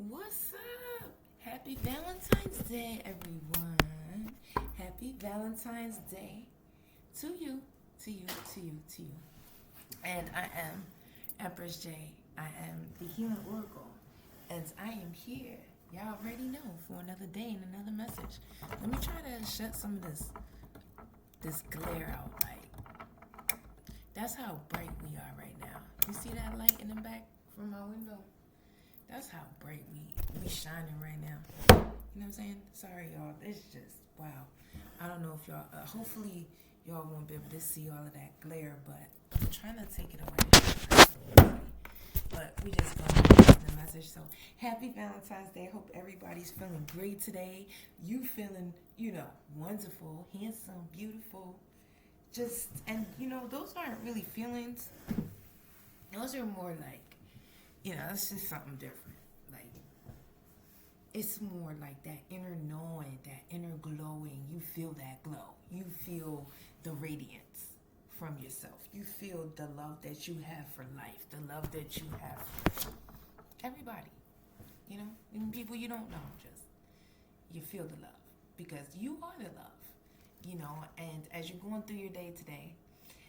What's up? Happy Valentine's Day, everyone. Happy Valentine's Day to you, to you, to you, to you. And I am Empress J. I am the Healing Oracle. And I am here, y'all already know, for another day and another message. Let me try to shut some of this glare out. Like, that's how bright we are right now. You see that light in the back from my window? That's how bright we shining right now. You know what I'm saying? Sorry, y'all. It's just wow. I don't know if y'all. Hopefully, y'all won't be able to see all of that glare, but I'm trying to take it away. But we just gonna get the message. So happy Valentine's Day. Hope everybody's feeling great today. You feeling, wonderful, handsome, beautiful. Just those aren't really feelings. Those are more like. It's just something different. Like, it's more like that inner knowing, that inner glowing. You feel that glow. You feel the radiance from yourself. You feel the love that you have for life, the love that you have for everybody. Even people you don't know, just you feel the love because you are the love. And as you're going through your day today,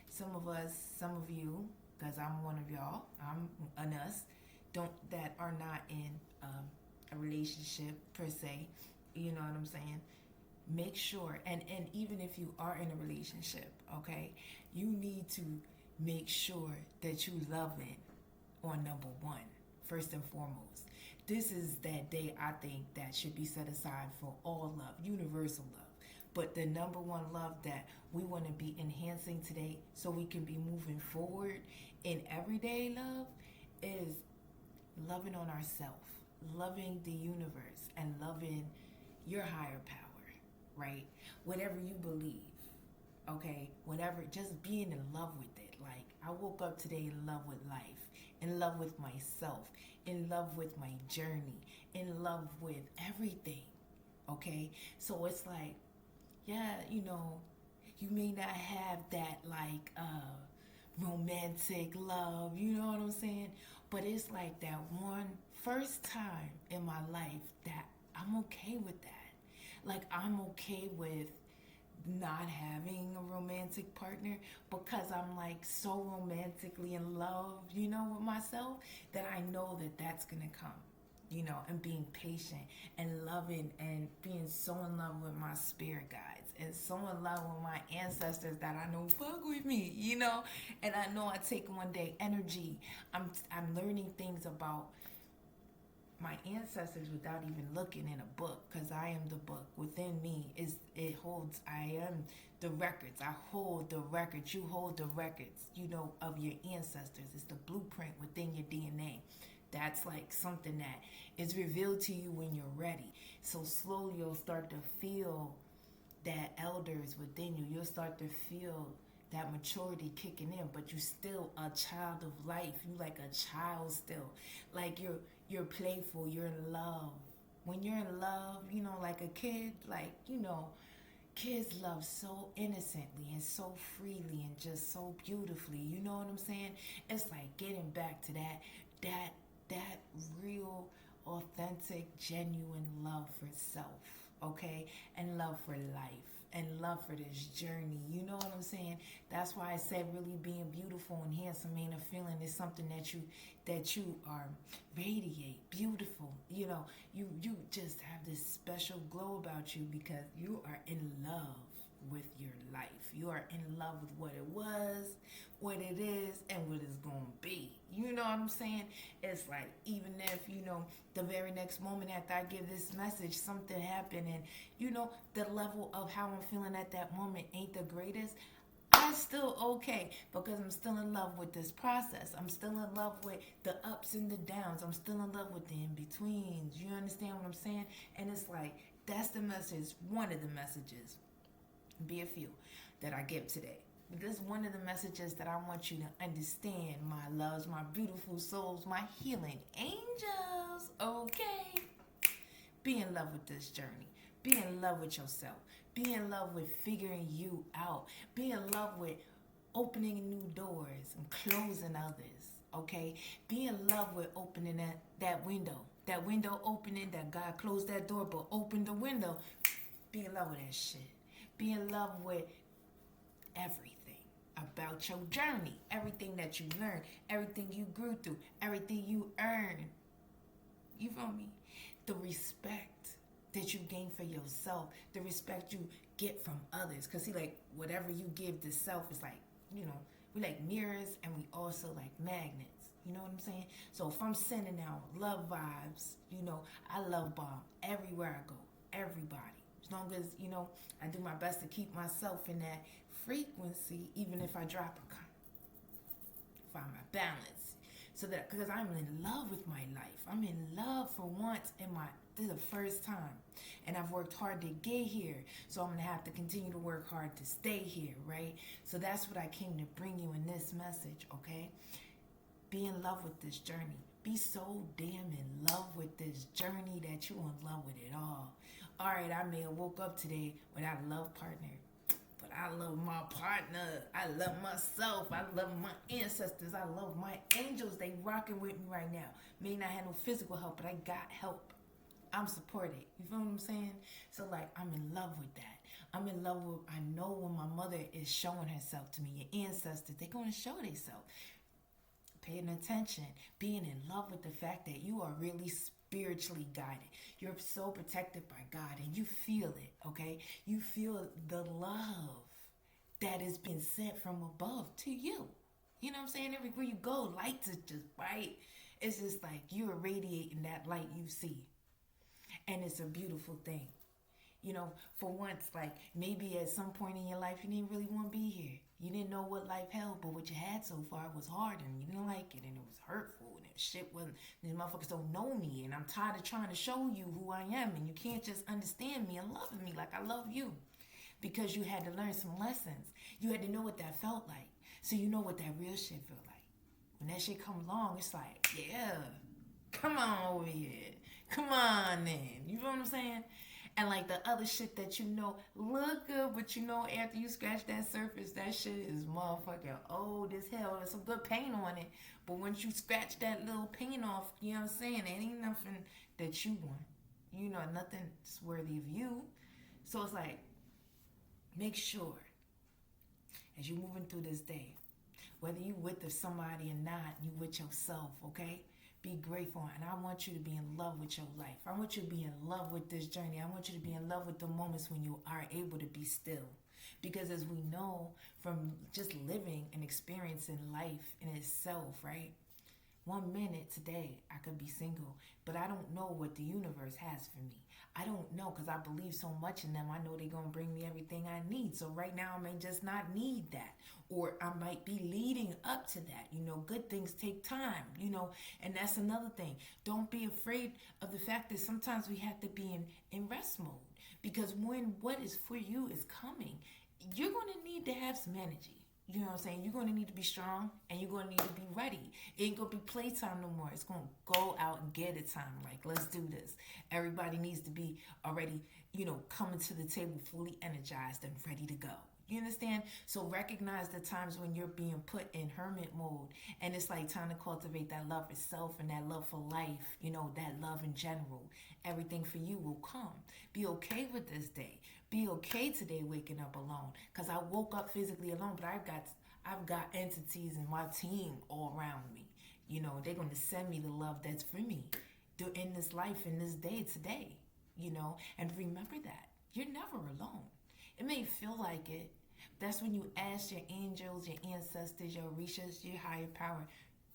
some of you, because I'm one of y'all, I'm an us, that are not in a relationship per se, you know what I'm saying? Make sure, and even if you are in a relationship, okay, you need to make sure that you love it on number one, first and foremost. This is that day I think that should be set aside for all love, universal love. But the number one love that we want to be enhancing today so we can be moving forward in everyday love is loving on ourselves, loving the universe, and loving your higher power, right? Whatever you believe, okay? Whatever, just being in love with it. Like, I woke up today in love with life, in love with myself, in love with my journey, in love with everything, okay? So it's like, yeah, you may not have that, like, romantic love, you know what I'm saying? But it's like that one first time in my life that I'm okay with that. Like, I'm okay with not having a romantic partner because I'm like so romantically in love, with myself that I know that that's gonna come. And being patient and loving and being so in love with my spirit guides and so in love with my ancestors that I know fuck with me, and I know I take one day energy. I'm learning things about my ancestors without even looking in a book because I am the book within me. I am the records. I hold the records. You hold the records, of your ancestors. It's the blueprint within your DNA. That's like something that is revealed to you when you're ready. So slowly you'll start to feel that elders within you. You'll start to feel that maturity kicking in, but you're still a child of life. You like a child still. Like you're playful, you're in love. When you're in love, like a kid, kids love so innocently and so freely and just so beautifully. You know what I'm saying? It's like getting back to that real, authentic, genuine love for self, okay? And love for life and love for this journey. You know what I'm saying? That's why I said really being beautiful and handsome ain't a feeling. It's something that you are radiate, beautiful. You just have this special glow about you because you are in love with your life. You are in love with what it was, what it is, and what it's going to be. You know what I'm saying? It's like, even if, the very next moment after I give this message, something happened and, the level of how I'm feeling at that moment ain't the greatest, I'm still okay because I'm still in love with this process. I'm still in love with the ups and the downs. I'm still in love with the in-betweens. You understand what I'm saying? And it's like, that's the message, one of the messages, be a few, that I give today. But this is one of the messages that I want you to understand, my loves, my beautiful souls, my healing angels, okay? Be in love with this journey. Be in love with yourself. Be in love with figuring you out. Be in love with opening new doors and closing others, okay? Be in love with opening that window That window opening, that God closed that door but opened the window. Be in love with that shit. Be in love with everything about your journey, everything that you learned, everything you grew through, everything you earned. You feel me? The respect that you gain for yourself, the respect you get from others. Because, see, like, whatever you give to self is like, we like mirrors and we also like magnets. You know what I'm saying? So if I'm sending out love vibes, I love bomb everywhere I go, everybody. As long as, I do my best to keep myself in that frequency, even if I drop a find my balance. So that, because I'm in love with my life. I'm in love for once this is the first time. And I've worked hard to get here. So I'm going to have to continue to work hard to stay here, right? So that's what I came to bring you in this message, okay? Be in love with this journey. Be so damn in love with this journey that you're in love with it all. All right, I may have woke up today without a love partner, but I love my partner. I love myself. I love my ancestors. I love my angels. They rocking with me right now. May not have no physical help, but I got help. I'm supported. You feel what I'm saying? So, like, I'm in love with that. I'm in love with, I know when my mother is showing herself to me, your ancestors, they're going to show themselves. Paying attention, being in love with the fact that you are really spiritually guided. You're so protected by God and you feel it, okay? You feel the love that is being sent from above to you. You know what I'm saying? Everywhere you go, lights is just bright. It's just like you're radiating that light you see. And it's a beautiful thing. For once, like, maybe at some point in your life you didn't really want to be here. You didn't know what life held, but what you had so far was hard and you didn't like it and it was hurtful and shit wasn't, these motherfuckers don't know me and I'm tired of trying to show you who I am and you can't just understand me and love me like I love you, because you had to learn some lessons. You had to know what that felt like, so you know what that real shit felt like. When that shit come along, it's like, yeah, come on over here. Come on then. You know what I'm saying? And like the other shit that look good, but after you scratch that surface, that shit is motherfucking old as hell. There's some good paint on it. But once you scratch that little paint off, you know what I'm saying? It ain't nothing that you want. Nothing's worthy of you. So it's like, make sure as you're moving through this day, whether you with somebody or not, you with yourself, okay? Be grateful, and I want you to be in love with your life. I want you to be in love with this journey. I want you to be in love with the moments when you are able to be still. Because as we know from just living and experiencing life in itself, right? 1 minute today, I could be single, but I don't know what the universe has for me. I don't know, because I believe so much in them. I know they're going to bring me everything I need. So right now, I may just not need that. Or I might be leading up to that. Good things take time, and that's another thing. Don't be afraid of the fact that sometimes we have to be in rest mode. Because when what is for you is coming, you're going to need to have some energy. You know what I'm saying? You're going to need to be strong and you're going to need to be ready. It ain't going to be playtime no more. It's going to go out and get it time. Like, let's do this. Everybody needs to be already, coming to the table fully energized and ready to go. You understand? So recognize the times when you're being put in hermit mode. And it's like time to cultivate that love for self and that love for life. That love in general. Everything for you will come. Be okay with this day. Be okay today waking up alone. Because I woke up physically alone, but I've got entities in my team all around me. They're going to send me the love that's for me in this life, in this day today. And remember that. You're never alone. It may feel like it. That's when you ask your angels, your ancestors, your orishas, your higher power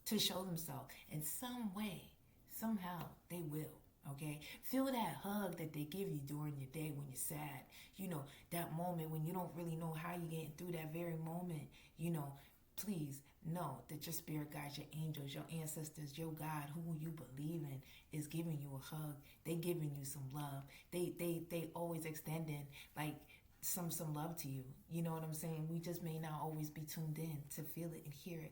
to show themselves. In some way, somehow, they will. Okay? Feel that hug that they give you during your day when you're sad. That moment when you don't really know how you're getting through that very moment. Please know that your spirit guides, your angels, your ancestors, your God, who you believe in, is giving you a hug. They giving you some love. They always extending like some love to you. You know what I'm saying? We just may not always be tuned in to feel it and hear it.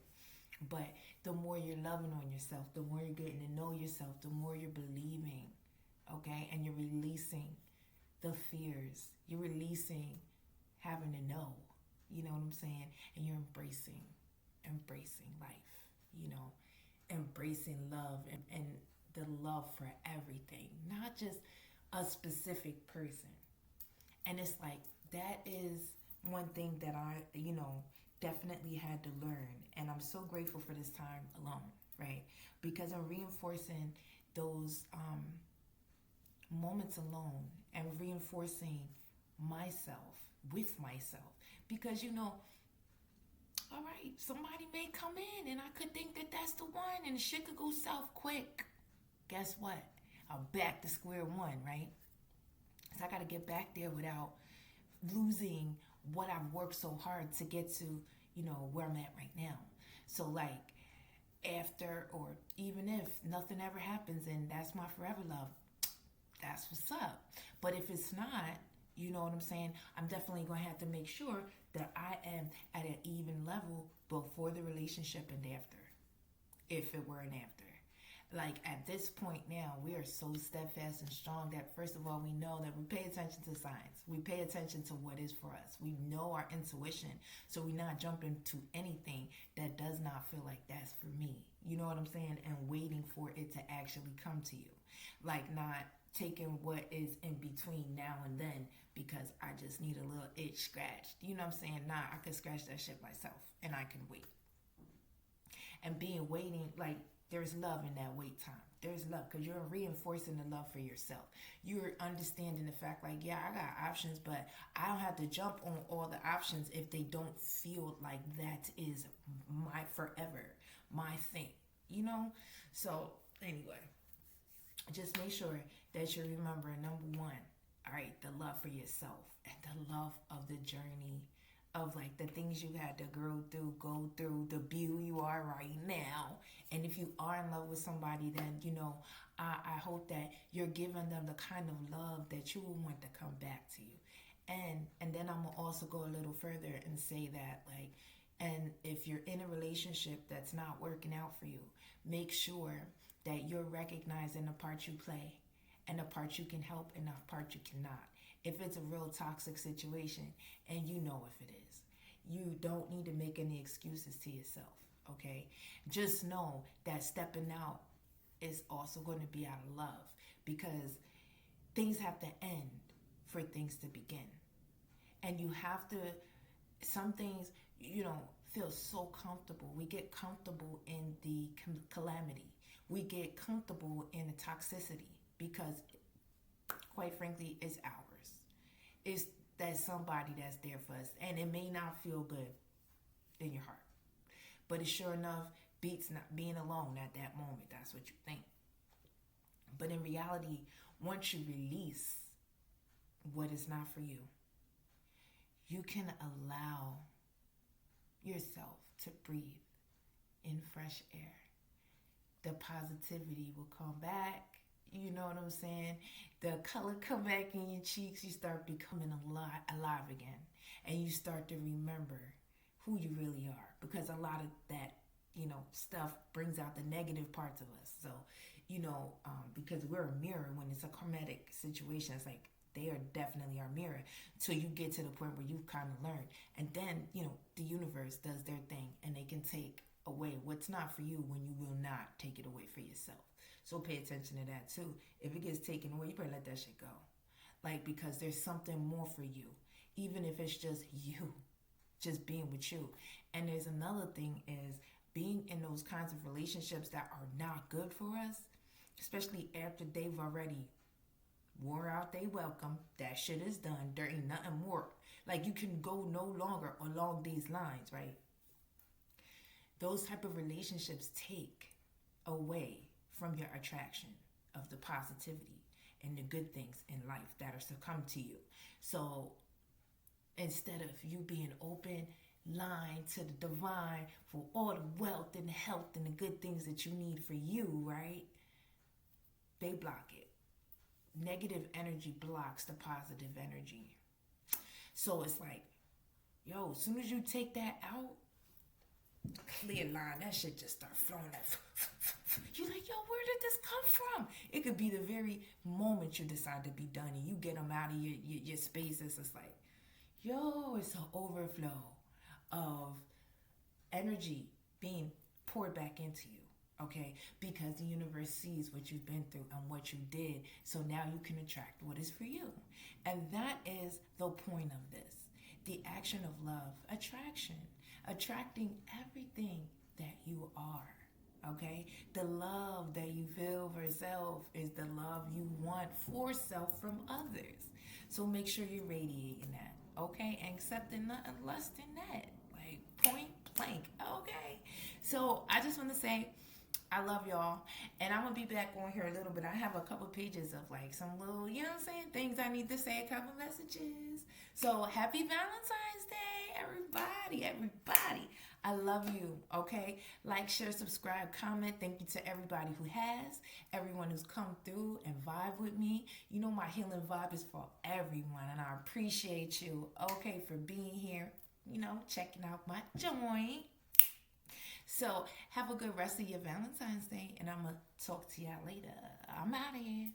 But the more you're loving on yourself, the more you're getting to know yourself, the more you're believing, okay? And you're releasing the fears. You're releasing having to know, you know what I'm saying? And you're embracing life, embracing love and the love for everything, not just a specific person. And it's like that is one thing that I definitely had to learn. And I'm so grateful for this time alone, right? Because I'm reinforcing those moments alone and reinforcing myself with myself. Because, all right, somebody may come in and I could think that that's the one and shit could go south quick. Guess what? I'm back to square one, right? So I got to get back there without losing what I've worked so hard to get to, where I'm at right now. So, like, after or even if nothing ever happens and that's my forever love, that's what's up. But if it's not, you know what I'm saying? I'm definitely going to have to make sure that I am at an even level before the relationship and after, if it were an after. Like at this point now, we are so steadfast and strong that first of all, we know that we pay attention to signs. We pay attention to what is for us. We know our intuition. So we're not jumping to anything that does not feel like that's for me. You know what I'm saying? And waiting for it to actually come to you. Like not taking what is in between now and then because I just need a little itch scratched. You know what I'm saying? Nah, I could scratch that shit myself and I can wait. And being waiting, like, there's love in that wait time. There's love because you're reinforcing the love for yourself. You're understanding the fact like, yeah, I got options, but I don't have to jump on all the options if they don't feel like that is my forever, my thing, So anyway, just make sure that you remember number one, all right, the love for yourself and the love of the journey of like the things you had to go through, the beauty you are right now. And if you are in love with somebody, then, I hope that you're giving them the kind of love that you will want to come back to you. And then I'm going to also go a little further and say that, like, and if you're in a relationship that's not working out for you, make sure that you're recognizing the part you play and the part you can help and the part you cannot. If it's a real toxic situation, and you know if it is, you don't need to make any excuses to yourself, okay? Just know that stepping out is also going to be out of love because things have to end for things to begin. And you have to, some things, feel so comfortable. We get comfortable in the calamity. We get comfortable in the toxicity because, quite frankly, it's ours. It's that somebody that's there for us. And it may not feel good in your heart. But it sure enough beats not being alone at that moment. That's what you think. But in reality, once you release what is not for you, you can allow yourself to breathe in fresh air. The positivity will come back. You know what I'm saying? The color come back in your cheeks. You start becoming alive again. And you start to remember who you really are. Because a lot of that, stuff brings out the negative parts of us. So, because we're a mirror when it's a karmatic situation, it's like they are definitely our mirror. Till you get to the point where you've kind of learned. And then, the universe does their thing and they can take away what's not for you when you will not take it away for yourself. So pay attention to that too. If it gets taken away, you better let that shit go. Like, because there's something more for you. Even if it's just you, just being with you. And there's another thing is being in those kinds of relationships that are not good for us, especially after they've already wore out they welcome, that shit is done, there ain't nothing more. Like, you can go no longer along these lines, right? Those type of relationships take away from your attraction of the positivity and the good things in life that are to come to you. So instead of you being open line to the divine for all the wealth and the health and the good things that you need for you, right? They block it. Negative energy blocks the positive energy. So it's like, as soon as you take that out, clear line, that shit just start flowing like you're like, where did this come from? It could be the very moment you decide to be done and you get them out of your spaces. It's like, it's an overflow of energy being poured back into you, Okay, because the universe sees what you've been through and what you did, so now you can attract what is for you. And that is the point of this, the action of love, attraction, attracting everything that you are. Okay, the love that you feel for self is the love you want for self from others. So make sure you're radiating that, okay, and accepting nothing less than that, like point blank. Okay, so I just want to say I love y'all. And I'm going to be back on here a little bit. I have a couple pages of like some little, you know what I'm saying, things I need to say, a couple messages. So happy Valentine's Day, everybody, everybody. I love you, okay? Like, share, subscribe, comment. Thank you to everybody who has, everyone who's come through and vibe with me. You know my healing vibe is for everyone, and I appreciate you, okay, for being here, you know, checking out my joint. So have a good rest of your Valentine's Day, and I'm going to talk to y'all later. I'm out of here.